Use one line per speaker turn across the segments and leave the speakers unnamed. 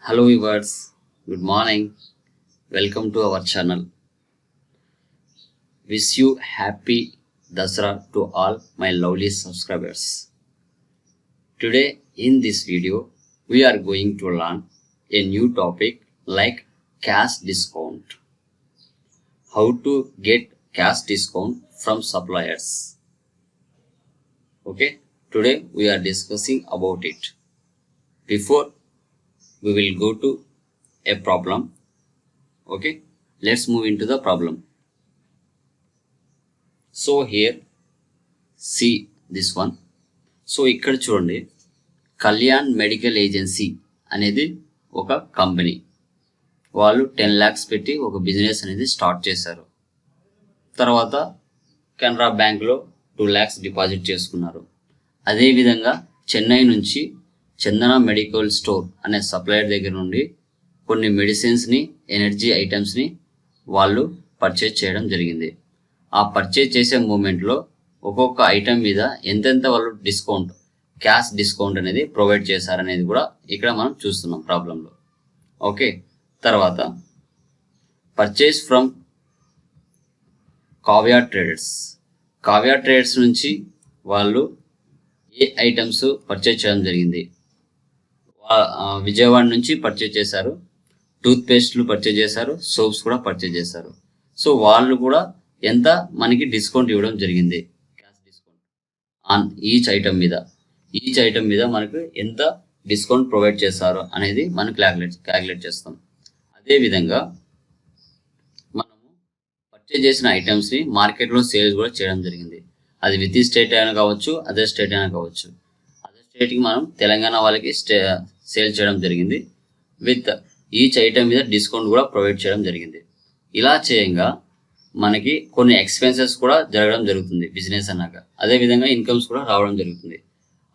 Hello viewers, good morning. Welcome to our channel. Wish you happy Dasara to all my lovely subscribers. Today in this video, we are going to learn a new topic like cash discount. How to get cash discount from suppliers. Okay, today we are discussing about it. Before we will go to a problem. Okay, let's move into the problem. So here see this one. So ఇక్కడ చూడండి, Kalyan medical agency అనేది ఒక company. వాళ్ళు 10 lakhs పెట్టి ఒక business అనేది start చేశారు. తర్వాత కెనరా బ్యాంక్లో 2 lakhs డిపాజిట్ చేసుకున్నారు. అదేవిధంగా చెన్నై నుంచి చందన మెడికల్ స్టోర్ అనే సప్లయర్ దగ్గర నుండి కొన్ని మెడిసిన్స్ని, ఎనర్జీ ఐటమ్స్ని వాళ్ళు పర్చేజ్ చేయడం జరిగింది. ఆ పర్చేజ్ చేసే మూమెంట్లో ఒక్కొక్క ఐటమ్ మీద ఎంతెంత వాళ్ళు డిస్కౌంట్, క్యాష్ డిస్కౌంట్ అనేది ప్రొవైడ్ చేశారనేది కూడా ఇక్కడ మనం చూస్తున్నాం ప్రాబ్లంలో. ఓకే, తర్వాత purchase from Kavya traders. Kavya traders నుంచి వాళ్ళు ఏ ఐటమ్స్ పర్చేజ్ చేయడం జరిగింది? విజయవాడ నుంచి పర్చేజ్ చేశారు. టూత్ పేస్ట్లు పర్చేజ్ చేశారు, సోప్స్ కూడా పర్చేజ్ చేశారు. సో వాళ్ళు కూడా ఎంత మనకి డిస్కౌంట్ ఇవ్వడం జరిగింది, cash discount on each item మీద మనకు ఎంత డిస్కౌంట్ ప్రొవైడ్ చేస్తారు అనేది మనం క్యాలిక్యులేట్ చేస్తాం. అదేవిధంగా మనము పర్చేజ్ చేసిన ఐటమ్స్ని మార్కెట్లో సేల్స్ కూడా చేయడం జరిగింది. అది విత్ స్టేట్ అయినా కావచ్చు, అదర్ స్టేట్ అయినా కావచ్చు. అదర్ స్టేట్కి మనం తెలంగాణ వాళ్ళకి సేల్ చేయడం జరిగింది. విత్ ఈచ్ ఐటమ్ మీద డిస్కౌంట్ కూడా ప్రొవైడ్ చేయడం జరిగింది. ఇలా చేయంగా మనకి కొన్ని ఎక్స్పెన్సెస్ కూడా జరగడం జరుగుతుంది బిజినెస్ అన్నాక. అదేవిధంగా ఇన్కమ్స్ కూడా రావడం జరుగుతుంది.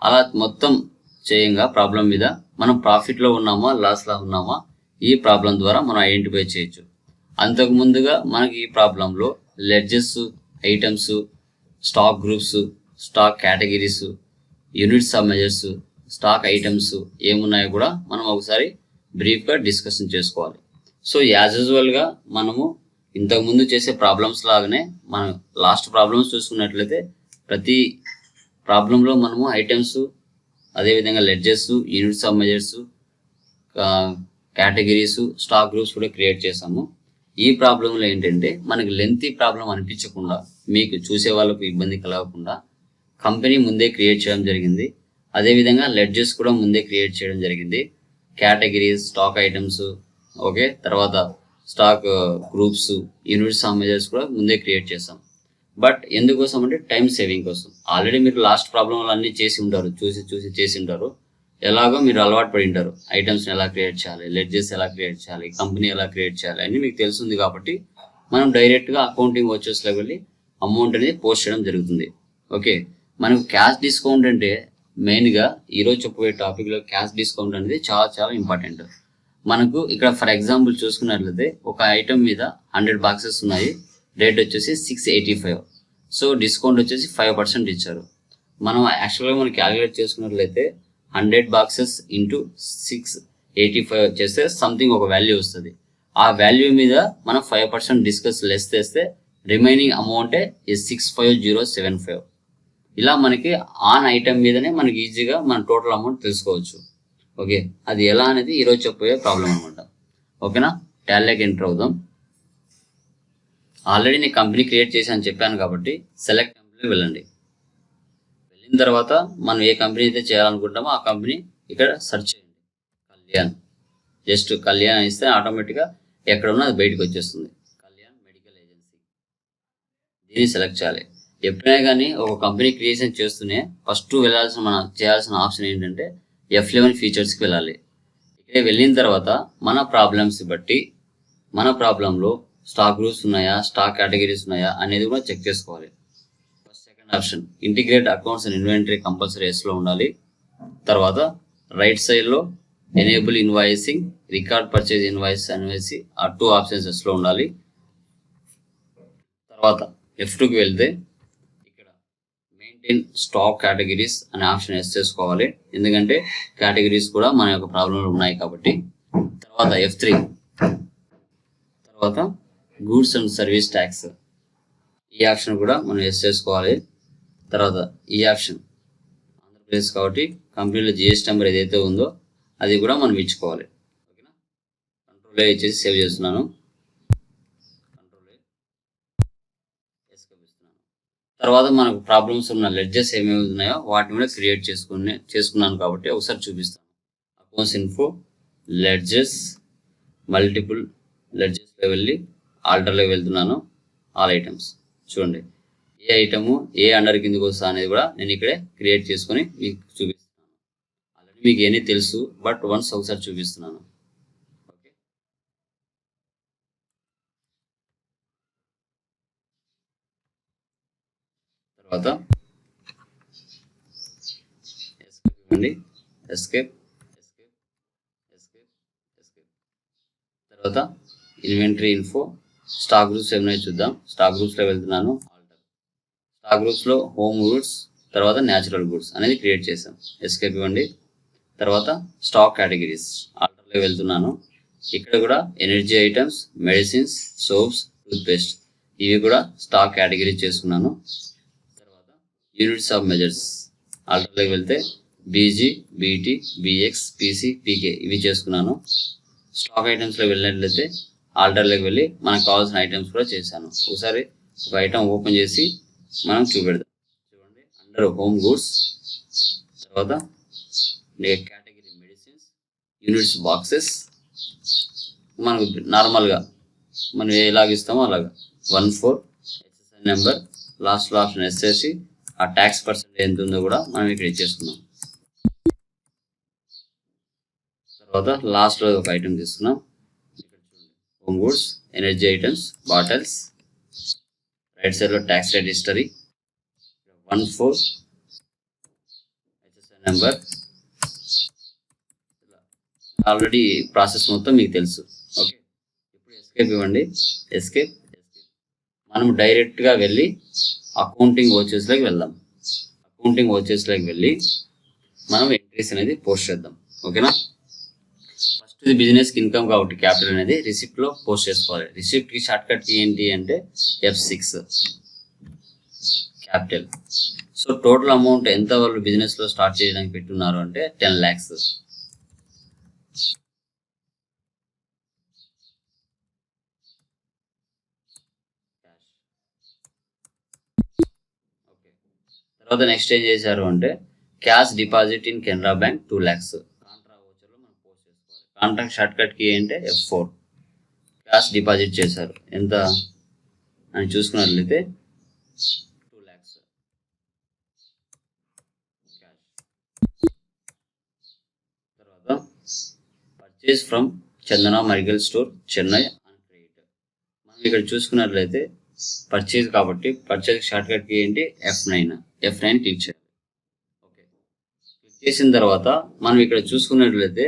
అలా మొత్తం చేయంగా ప్రాబ్లం మీద మనం ప్రాఫిట్లో ఉన్నామా, లాస్లో ఉన్నామా, ఈ ప్రాబ్లం ద్వారా మనం ఐడెంటిఫై చేయొచ్చు. అంతకు ముందుగా మనకి ఈ ప్రాబ్లంలో ledges, items, stock groups, stock categories, units of measures, stock items ఏమున్నాయో కూడా మనం ఒకసారి బ్రీఫ్గా డిస్కషన్ చేసుకోవాలి. సో యాజ్ యూజువల్గా మనము ఇంతకుముందు చేసే ప్రాబ్లమ్స్ లాగానే మనం లాస్ట్ ప్రాబ్లమ్స్ చూసుకున్నట్లయితే ప్రతి ప్రాబ్లంలో మనము ఐటమ్స్, అదేవిధంగా ledges, units of measures, categories, stock groups కూడా క్రియేట్ చేసాము. ఈ ప్రాబ్లంలో ఏంటంటే మనకి లెంతీ ప్రాబ్లం అనిపించకుండా, మీకు చూసే వాళ్ళకు ఇబ్బంది కలగకుండా కంపెనీ ముందే క్రియేట్ చేయడం జరిగింది. అదేవిధంగా లెడ్జెస్ కూడా ముందే క్రియేట్ చేయడం జరిగింది. కేటగిరీస్, స్టాక్ ఐటమ్స్, ఓకే, తర్వాత stock groups, units of measures కూడా ముందే క్రియేట్ చేస్తాం. బట్ ఎందుకోసం అంటే టైం సేవింగ్ కోసం. ఆల్రెడీ మీరు లాస్ట్ ప్రాబ్లంలో అన్నీ చేసి ఉంటారు, చూసి చేసి ఉంటారు. ఎలాగో మీరు అలవాటు పడి ఉంటారు. ఐటమ్స్ని ఎలా క్రియేట్ చేయాలి, లెడ్జెస్ ఎలా క్రియేట్ చేయాలి, కంపెనీ ఎలా క్రియేట్ చేయాలి అని మీకు తెలుస్తుంది. కాబట్టి మనం డైరెక్ట్గా అకౌంటింగ్ వచ్చేస్లోకి వెళ్ళి అమౌంట్ అనేది పోస్ట్ చేయడం జరుగుతుంది. ఓకే, మనకు క్యాష్ డిస్కౌంట్ అంటే మెయిన్గా ఈరోజు చెప్పబోయే టాపిక్లో క్యాష్ డిస్కౌంట్ అనేది చాలా చాలా ఇంపార్టెంట్. మనకు ఇక్కడ ఫర్ ఎగ్జాంపుల్ చూసుకున్నట్లయితే ఒక ఐటమ్ మీద 100 బాక్సెస్ ఉన్నాయి, రేట్ వచ్చేసి 685. సో డిస్కౌంట్ వచ్చేసి 5% ఇచ్చారు. మనం యాక్చువల్గా మనం క్యాలిక్యులేట్ చేసుకున్నట్లయితే 100 బాక్సెస్ ఇంటూ 685 చేస్తే సంథింగ్ ఒక వాల్యూ వస్తుంది. ఆ వాల్యూ మీద మనం 5% లెస్ చేస్తే రిమైనింగ్ అమౌంటే 65075. ఇలా మనకి ఆన్ ఐటమ్ మీదనే మనకి ఈజీగా మన టోటల్ అమౌంట్ తెలుసుకోవచ్చు. ఓకే, అది ఎలా అనేది ఈరోజు చెప్పబోయే ప్రాబ్లం అనమాట. ఓకేనా, టాలీలోకి ఎంటర్ అవుదాం. ఆల్రెడీ నేను కంపెనీ క్రియేట్ చేశాను చెప్పాను కాబట్టి సెలెక్ట్ కంపెనీకి వెళ్ళండి. వెళ్ళిన తర్వాత మనం ఏ కంపెనీ అయితే చేయాలనుకుంటామో ఆ కంపెనీ ఇక్కడ సెర్చ్ చేయండి. కళ్యాణ్, జస్ట్ కళ్యాణ్ ఇస్తే ఆటోమేటిక్గా ఎక్కడ ఉన్నా అది బయటకు వచ్చేస్తుంది. కళ్యాణ్ మెడికల్ ఏజెన్సీ, దీన్ని సెలెక్ట్ చేయాలి. ఎప్పుడైనా కానీ ఒక కంపెనీ క్రియేషన్ చేస్తూనే ఫస్ట్ మనం చేయాల్సిన ఆప్షన్ ఏంటంటే F11 ఫీచర్స్కి వెళ్ళాలి. ఇక్కడ వెళ్ళిన తర్వాత మన ప్రాబ్లమ్స్ బట్టి మన ప్రాబ్లంలో స్టాక్ గ్రూప్స్ ఉన్నాయా, స్టాక్ కేటగిరీస్ ఉన్నాయా అనేది కూడా చెక్ చేసుకోవాలి. First second option integrate accounts and inventory compulsory ఎస్లో ఉండాలి. తర్వాత రైట్ సైడ్లో enable invoicing, record purchase invoice అనేసి ఆ 2 ఆప్షన్స్ ఎస్లో ఉండాలి. తర్వాత F2కి వెళ్తే మెయింటైన్ స్టాక్ కేటగిరీస్ అనే ఆప్షన్ ఎస్ చేసుకోవాలి. ఎందుకంటే కేటగిరీస్ కూడా మన యొక్క ప్రాబ్లంలో ఉన్నాయి కాబట్టి. తర్వాత F3, తర్వాత గూడ్స్ అండ్ సర్వీస్ ట్యాక్స్. ఈ ఆప్షన్ కూడా మనం ఎస్ చేసుకోవాలి. తర్వాత ఈ ఆప్షన్ ఆంధ్రప్రదేశ్ కాబట్టి కంపెనీలో జిఎస్టీ నెంబర్ ఏదైతే ఉందో అది కూడా మనం ఇచ్చుకోవాలి. ఓకేనా, కంట్రోల్ ఇచ్చేసి సేవ్ చేస్తున్నాను. తర్వాత మనకు ప్రాబ్లమ్స్ ఉన్న లెడ్జెస్ ఏమేమి ఉన్నాయో వాటిని కూడా క్రియేట్ చేసుకున్నాను కాబట్టి ఒకసారి చూపిస్తాను. అకౌంట్స్ ఇన్ఫో, లెడ్జెస్, మల్టిపుల్ లెడ్జెస్లో వెళ్ళి ఆల్టర్లోకి వెళ్తున్నాను. ఆల్ ఐటమ్స్ చూడండి, ఏ ఐటము ఏ అండర్ కిందకి వస్తా అనేది కూడా నేను ఇక్కడే క్రియేట్ చేసుకొని మీకు చూపిస్తున్నాను. ఆల్రెడీ మీకు ఏమీ తెలుసు, బట్ వన్స్ ఒకసారి చూపిస్తున్నాను. ఓకే, తర్వాత ఎస్కేప్, తర్వాత ఇన్వెంటరీ ఇన్ఫో, స్టాక్ గ్రూప్స్ ఏమైనా చూద్దాం. స్టాక్ గ్రూప్స్లో వెళ్తున్నాను. స్టాక్ గ్రూప్స్లో హోమ్ గూడ్స్, తర్వాత న్యాచురల్ గూడ్స్ అనేది క్రియేట్ చేసాం. ఎస్కేప్ ఇవ్వండి. తర్వాత స్టాక్ కేటగిరీస్ ఆల్టర్లో వెళ్తున్నాను. ఇక్కడ కూడా energy items, medicines, soaps, toothpaste ఇవి కూడా స్టాక్ కేటగిరీ చేసుకున్నాను. తర్వాత యూనిట్స్ ఆఫ్ మెజర్స్ ఆల్టర్లోకి వెళ్తే బీజీ, బీటీ, బిఎక్స్, పీసీ, పీకే ఇవి చేసుకున్నాను. స్టాక్ ఐటమ్స్లో వెళ్ళినట్లయితే ఆల్టర్లోకి వెళ్ళి మనకు కావాల్సిన ఐటమ్స్ కూడా చేశాను. ఒకసారి ఒక ఐటమ్ ఓపెన్ చేసి మనం చూపెడదాం. చూడండి, అండర్ హోమ్ గూడ్స్, తర్వాత కేటగిరీ మెడిసిన్స్, యూనిట్స్ బాక్సెస్, మనకు నార్మల్గా మనం ఎలాగ ఇస్తామో అలాగా 14 HSN నెంబర్, లాస్ట్లో ఆప్షన్ ఎస్ఎస్సి, ఆ ట్యాక్స్ పర్సెంట్ ఎంత ఉందో కూడా మనం ఇక్కడ ఇచ్చేసుకున్నాం. తర్వాత లాస్ట్లో ఒక ఐటమ్ తీసుకున్నాం. Home goods, energy items, bottles, right సైడ్లో tax rate history, 14 HSN number. Already process మొత్తం మీకు తెలుసు. ఓకే, ఇప్పుడు ఎస్కేప్ ఇవ్వండి. ఎస్కేప్ మనం డైరెక్ట్గా వెళ్ళి అకౌంటింగ్ వచ్చేస్లోకి వెళ్దాం. అకౌంటింగ్ వచ్చేస్లోకి వెళ్ళి మనం ఎంట్రీస్ అనేది పోస్ట్ చేద్దాం. ఓకేనా, ఫస్ట్ ఇది బిజినెస్కి ఇన్కమ్ కాబట్టి క్యాపిటల్ అనేది రిసిప్ట్లో పోస్ట్ చేసుకోవాలి. రిసిప్ట్కి షార్ట్ కట్ ఏంటి అంటే F6 capital. So total amount ఎంత వాళ్ళు బిజినెస్లో స్టార్ట్ చేయడానికి పెట్టున్నారు అంటే 10 lakhs. ఓకే, తర్వాత నెక్స్ట్ ఏం చేశారు అంటే cash deposit in Canara Bank 2 lakhs. Contra ఓచర్లో మనం పోస్ట్ చేసుకోవాలి. కాంట్రాక్ట్ షార్ట్ కట్కి ఏంటంటే F4 క్యాష్ డిపాజిట్ చేశారు. ఎంత అని చూసుకున్నట్లయితే 2 lakhs క్యాష్. తర్వాత purchase from Chandana medical store Chennai and credit. మనం ఇక్కడ చూసుకున్నట్లయితే పర్చేజ్ కాబట్టి పర్చేజ్ షార్ట్ కట్కి ఏంటి F9 క్లిక్ చేయాలి. ఓకే, క్లిక్ చేసిన తర్వాత మనం ఇక్కడ చూసుకున్నట్లయితే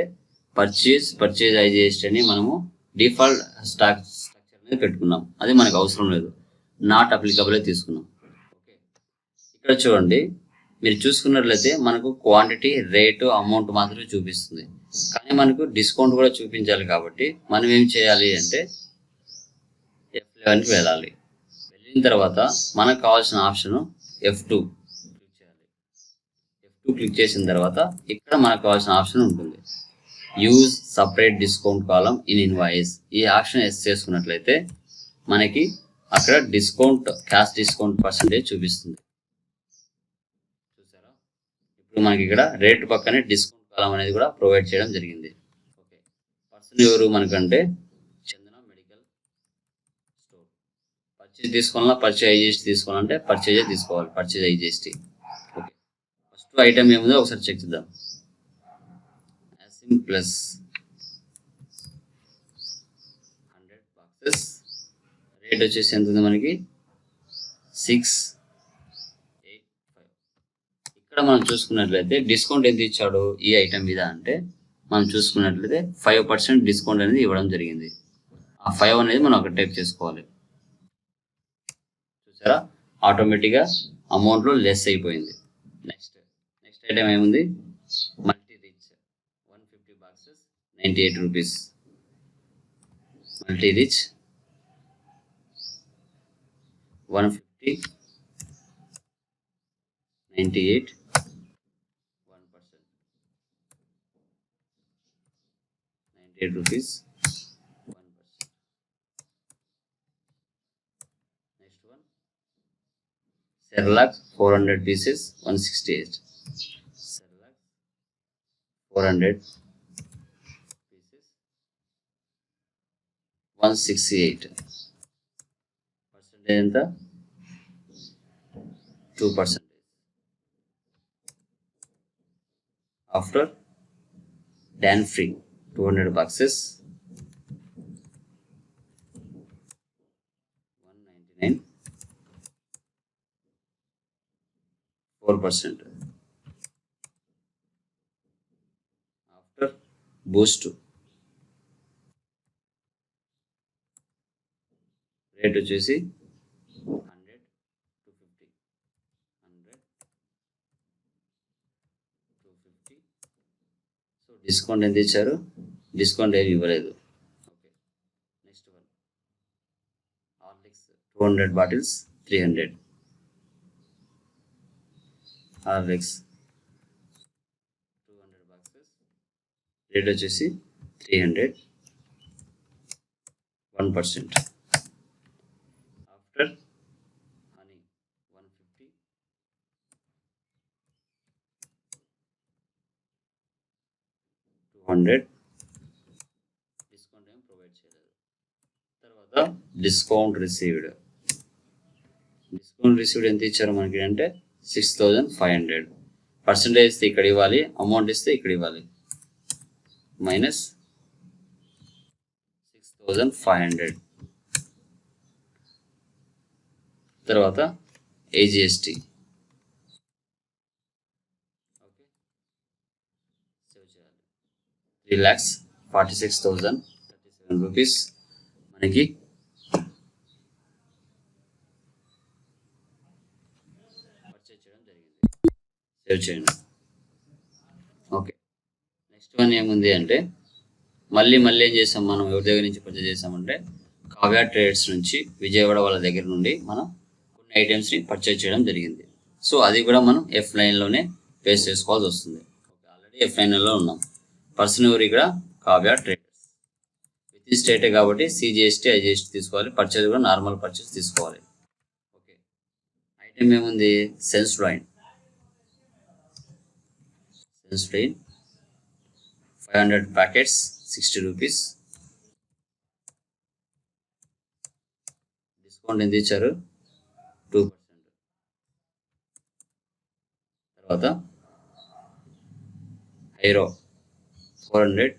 పర్చేజ్ ఐజిఎస్టీ అని మనము డిఫాల్ట్ స్ట్రక్చర్ అనేది పెట్టుకున్నాం. అది మనకు అవసరం లేదు, నాట్ అప్లికబుల్ తీసుకున్నాం. ఓకే, ఇక్కడ చూడండి, మీరు చూసుకున్నట్లయితే మనకు క్వాంటిటీ, రేటు, అమౌంట్ మాత్రమే చూపిస్తుంది. కానీ మనకు డిస్కౌంట్ కూడా చూపించాలి కాబట్టి మనం ఏం చేయాలి అంటే F11కి వెళ్ళాలి. వెళ్ళిన తర్వాత మనకు కావాల్సిన ఆప్షన్ F2 క్లిక్ చేయాలి. F2 క్లిక్ చేసిన తర్వాత ఇక్కడ మనకు కావాల్సిన ఆప్షన్ ఉంటుంది, use separate discount column in invoice. ఈ ఆప్షన్ ఎస్ చేసుకున్నట్లయితే మనకి అక్కడ డిస్కౌంట్, క్యాష్ డిస్కౌంట్ పర్సెంటేజ్ చూపిస్తుంది. చూసారా, ఇప్పుడు మనకి ఇక్కడ రేటు పక్కనే డిస్కౌంట్ కాలం అనేది కూడా ప్రొవైడ్ చేయడం జరిగింది. ఓకే, పర్సన్ ఎవరు మనకంటే చందన మెడికల్ స్టోర్. పర్చేజ్ తీసుకోవాలన్నా పర్చేజ్ ఐజిఎస్టీ తీసుకోవాలంటే పర్చేజే తీసుకోవాలి, purchase IGST. Okay, first item ఏముందో ఒకసారి చెక్ చేద్దాం. అసిమ్ ప్లస్ 100 boxes, రేట్ వచ్చేసి ఎంత ఉంది మనకి 685. ఇక్కడ మనం చూసుకున్నట్లయితే డిస్కౌంట్ ఎంత ఇచ్చాడు ఈ ఐటమ్ మీద అంటే మనం చూసుకున్నట్లయితే 5% డిస్కౌంట్ అనేది ఇవ్వడం జరిగింది. ఆ 5 అనేది మనం అక్కడ టైప్ చేసుకోవాలి. చూసారా, ఆటోమేటిక్గా అమౌంట్లో లెస్ అయిపోయింది. నెక్స్ట్ ఐటమ్ ఏముంది, multi rich 150 boxes 98 rupees. Multi rich 150 98 1%, 98 rupees 1%. Next one, Cerelac 400 pieces 168. Cerelac 400 pieces 168. Percentage ఎంత 2%. After Dan free 200 boxes 199 4%. After Boost rate వచ్చేసి 100 to 50 100 to 50. సో డిస్కౌంట్ ఎంత ఇచ్చారు? డిస్కౌంట్ ఏమి ఇవ్వలేదు. Okay, next one Horlicks 200 bottles 300. Horlicks 200 boxes rate వచ్చేసి 300 1%. After honey 150 200. Discount ఏం provide చేయలేదు. తర్వాత డిస్కౌంట్ రిసీవ్డ్ ఎంత ఇచ్చారు మనకి అంటే 6500. పర్సంటేజ్ ఇస్తే ఇక్కడ ఇవ్వాలి, అమౌంట్ ఇస్తే ఇక్కడ ఇవ్వాలి. మైనస్ 6500. తర్వాత ఏజిఎస్టీ. ఓకే, సేవ్ చేయాలి. 3,46,037 రూపీస్ మనకి పర్చేజ్ చేయడం జరిగింది. సేవ్ చేయండి. ఓకే, నెక్స్ట్ వన్ ఏముంది అంటే మళ్ళీ ఏం చేసాం మనం, ఎవరి దగ్గర నుంచి పర్చేజ్ చేసామంటే కావ్య ట్రేడర్స్ నుంచి, విజయవాడ వాళ్ళ దగ్గర నుండి మనం కొన్ని ఐటమ్స్ని పర్చేజ్ చేయడం జరిగింది. సో అది కూడా మనం F9లోనే పేస్ట్ చేసుకోవాల్సి వస్తుంది. ఓకే, ఆల్రెడీ F9లో ఉన్నాం. పర్సన్ ఎవరు ఇక్కడ? కావ్య ట్రేడర్స్. విత్ స్టేటే కాబట్టి CGST IGST తీసుకోవాలి. పర్చేజ్ కూడా నార్మల్ పర్చేజ్ తీసుకోవాలి. ఓకే, ఐటమ్ ఏముంది? Sensodyne 500 packets 60 rupees. డిస్కౌంట్ ఎంత ఇచ్చారు? 2%. తర్వాత హైరో 400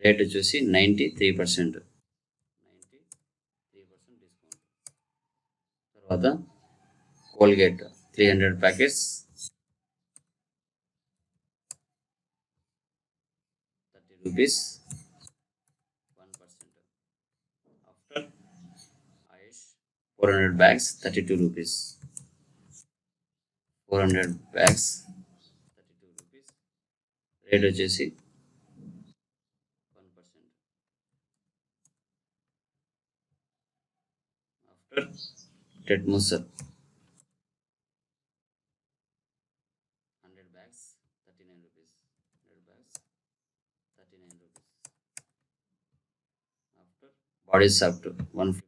రేట్ వచ్చేసి 93%. 93% డిస్కౌంట్. తర్వాత Colgate 300 packets 30 rupees 1%. After Ayush 400 bags 32 rupees. 400 bags 32 rupees. Rate వచ్చేసి 1%. ఆఫ్టర్ టెట్మూసర్ 100 bags 39 rupees. 100 bags 39 rupees. After body soft 150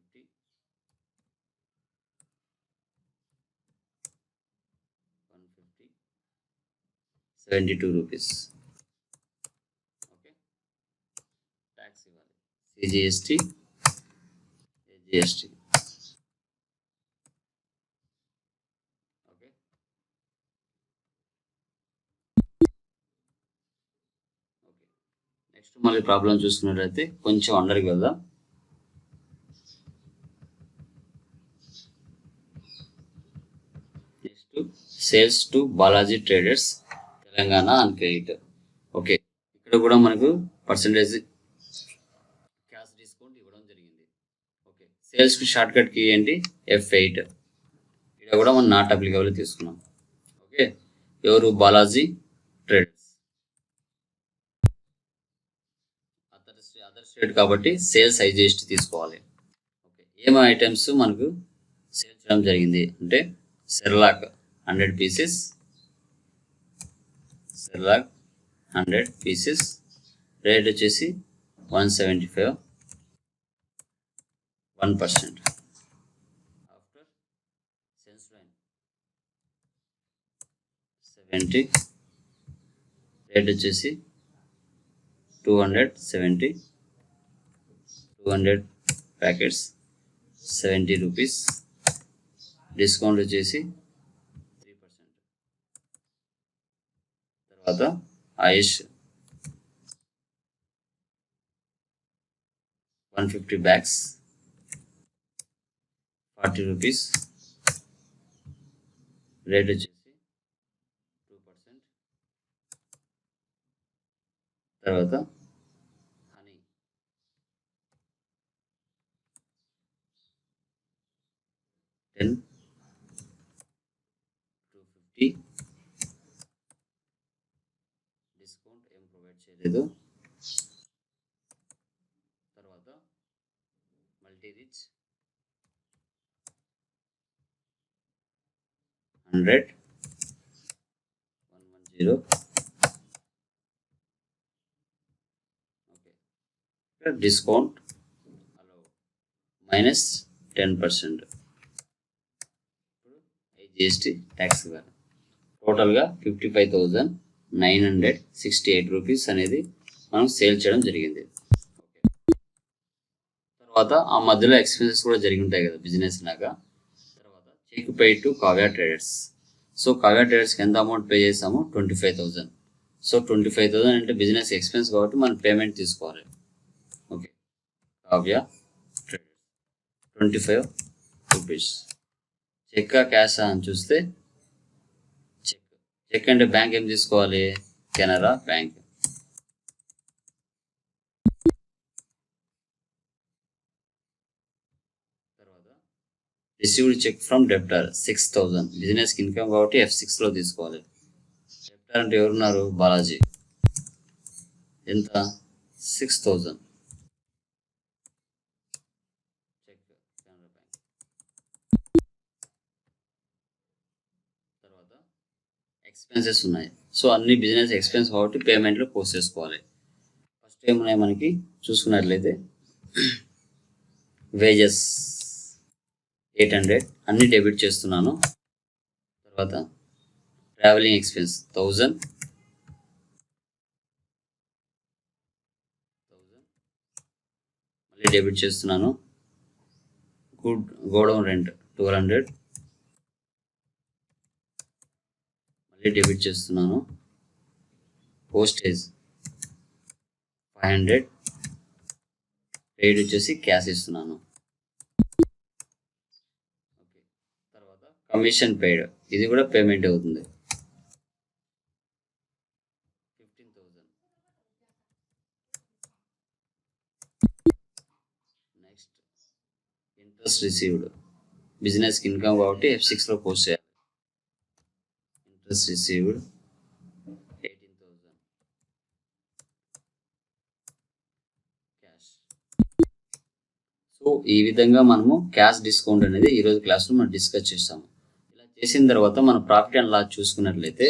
72 rupees. Okay, tax ఇవ్వాలి. CGST AGST. ఓకే, నెక్స్ట్ మళ్ళీ ప్రాబ్లం చూసుకున్నట్లయితే కొంచెం అండర్కి వెళ్దాం. Next sales to Balaji traders Telangana and credit. Okay, ఇక్కడ కూడా మనకు పర్సంటేజ్ క్యాష్ డిస్కౌంట్ ఇవ్వడం జరిగింది. ఓకే, సేల్స్కి షార్ట్ కట్ కీ ఏంటి? F8. ఇక్కడ కూడా మనం నాట్ అప్లికబుల్ తీసుకున్నాం. ఓకే, ఎవరు? బాలాజీ ట్రేడర్స్. అదర్ స్టేట్ కాబట్టి సేల్స్ ఐజిఎస్టీ తీసుకోవాలి. ఓకే, ఏం ఐటమ్స్ మనకు సేల్ చేయడం జరిగింది అంటే Cerelac 100 pieces, Cerelac 100 pieces, rate వచ్చేసి 175, 1%. ఆఫ్టర్ సెన్సోడైన్ 70, రేట్ వచ్చేసి 270, 200 ప్యాకెట్స్ 70 రూపీస్, డిస్కౌంట్ వచ్చేసి 3%. తర్వాత ఆయుష్ 150 బ్యాగ్స్ 40 రూపీస్, రేట్ వచ్చేసి 2%. తర్వాత హనీ 10, 250, డిస్కౌంట్ ఏం ప్రొవైడ్ చేయలేదు. తర్వాత మల్టీ రిచ్ 100, 110. ఓకే, డిస్కౌంట్ అలో -10%. ఐజిఎస్టీ ట్యాక్స్ ఇవ్వాలి. టోటల్గా 55,968 రూపీస్ అనేది మనం సేల్ చేయడం జరిగింది. తర్వాత ఆ మధ్యలో ఎక్స్పెన్సెస్ కూడా జరిగి ఉంటాయి కదా బిజినెస్ లాగా. తర్వాత cheque pay to Kavya traders. So Kavya ట్రేడర్స్కి ఎంత అమౌంట్ పే చేసామో 25,000. సో 25,000 అంటే బిజినెస్ ఎక్స్పెన్స్ కాబట్టి మనం పేమెంట్ తీసుకోవాలి. Okay, Kavya traders 25 rupees. Cheque cash అని చూస్తే చెక్ అంటే బ్యాంక్ ఏం తీసుకోవాలి, కెనరా బ్యాంక్. తర్వాత రిసీవ్డ్ చెక్ ఫ్రమ్ డెప్టర్ 6,000. బిజినెస్కి ఇన్కమ్ కాబట్టి F6లో తీసుకోవాలి. డెప్టర్ అంటే ఎవరున్నారు, బాలాజీ. ఎంత, 6,000. Cheque Canara bank. తర్వాత ఎక్స్పెన్సెస్ ఉన్నాయి. సో అన్ని బిజినెస్ ఎక్స్పెన్స్ కాబట్టి పేమెంట్లో పోస్ట్ చేసుకోవాలి. ఫస్ట్ ఏమున్నాయి మనకి చూసుకున్నట్లయితే వేజెస్ 800 అన్ని డెబిట్ చేస్తున్నాను. తర్వాత ట్రావెలింగ్ ఎక్స్పెన్స్ 1000, మళ్ళీ డెబిట్ చేస్తున్నాను. గోడౌన్ రెంట్ 1200, మళ్ళీ డెబిట్ చేస్తున్నాను. పోస్టేజ్ 500, పెయిడ్ వచ్చేసి క్యాష్ ఇస్తున్నాను. ఓకే, తర్వాత కమిషన్ పెయిడ్, ఇది కూడా పేమెంట్ అవుతుంది 15,000. Next interest received. బిజినెస్కి ఇన్కమ్ కాబట్టి F6లో పోస్ట్ చేయాలి. Interest received 18,000 cash. సో ఈ విధంగా మనము క్యాష్ డిస్కౌంట్ అనేది ఈరోజు క్లాస్లో మనం డిస్కస్ చేస్తాము. ఇలా చేసిన తర్వాత మన ప్రాఫిట్ అండ్ లాస్ చూసుకున్నట్లయితే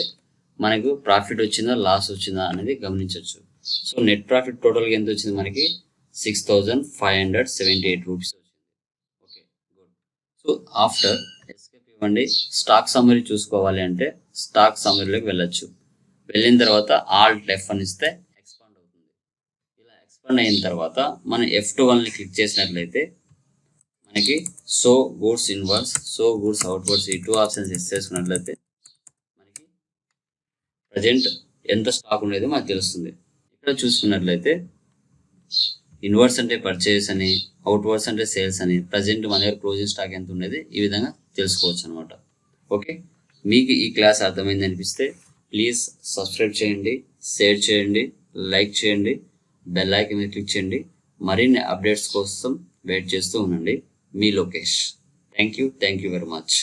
మనకు ప్రాఫిట్ వచ్చిందా లాస్ వచ్చిందా అనేది గమనించవచ్చు. సో నెట్ ప్రాఫిట్ టోటల్గా ఎంత వచ్చింది మనకి 6,578 రూపీస్ వచ్చింది. Okay, good. So after escape ఇవ్వండి. స్టాక్ సమ్మరీ చూసుకోవాలి అంటే స్టాక్ సమ్మరీలోకి వెళ్ళొచ్చు. వెళ్ళిన తర్వాత ఆల్ట్ F1 ఇస్తే ఎక్స్పాండ్ అవుతుంది. ఇలా ఎక్స్పాండ్ అయిన తర్వాత మనం F21ని క్లిక్ చేసినట్లయితే మనకి so goods inverse, so goods outwards ఈ 2 ఆప్షన్స్ సెట్ చేసుకున్నట్లయితే మనకి ప్రజెంట్ ఎంత స్టాక్ ఉండేదో మనకు తెలుస్తుంది. ఇక్కడ చూసుకున్నట్లయితే ఇన్వర్స్ అంటే పర్చేస్ అని, అవుట్వర్డ్స్ అంటే సేల్స్ అని, ప్రజెంట్ మన దగ్గర క్లోజింగ్ స్టాక్ ఎంత ఉండేది ఈ విధంగా తెలుసుకోవచ్చు అనమాట. ఓకే, మీకు ఈ క్లాస్ అర్థమైంది అనిపిస్తే ప్లీజ్ సబ్స్క్రైబ్ చేయండి, షేర్ చేయండి, లైక్ చేయండి, బెల్ ఐకాన్ మీద క్లిక్ చేయండి. మరిన్ని అప్డేట్స్ కోసం వెయిట్ చేస్తూ ఉండండి. మీ Lokesh. Thank you very much.